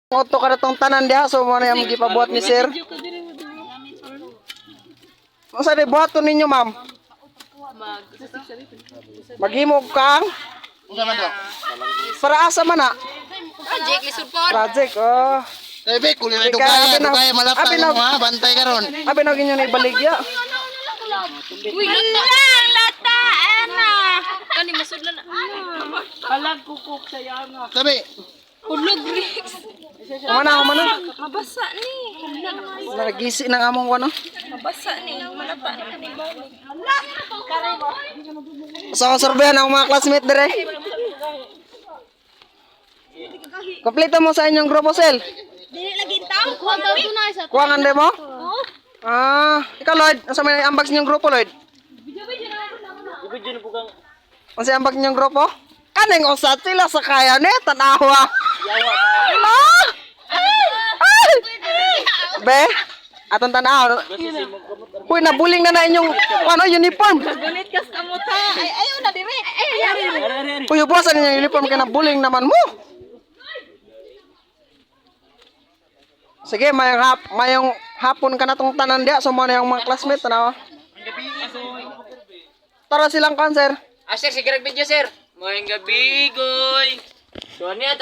Auto ka na tong tanan diha, so mo na yung gipabuhat ni sir. Ano sa buhaton ninyo, ma'am? Maghimo kang? Para asa man na? Project, lisod po. Project, oh. Bebe, kunin na dugaya, malapang mo ha, bantay ka ron. Abi na ginyo na ibaligya. Uy, lata, ana. Kani masud na. Palag kukuk sa yana. Sabi, Hulog, Rex. Umana. Mabasa ni. Nagisi ng among ano. Mabasa ni. Malata na kanina. So, sorbehan ang mga classmate dire. Kompleto mo sa inyong grupo, Sel. Dili lagi tao. Kuha daw tunay sa. Kuha nga mo? Ikaw, Lloyd. Asa may ambag ninyong grupo, Lloyd? Ano sa ambag ninyong grupo? Kaning usat sila sa kaya ni, tanawa. Be, atong tanaw. Uy, nabuling na inyong uniform. Gunit kas kamuta. Ay, ayaw na dire. Uy, ubuasan ninyong uniform kaya nabuling naman mo. Sige, mayong hapon ka na tong tanan dia, so mo na yung mga classmate, tanawa. Tara silang kan, sir. Sir, sige video, sir. Moing gabi, goy. Doon niya.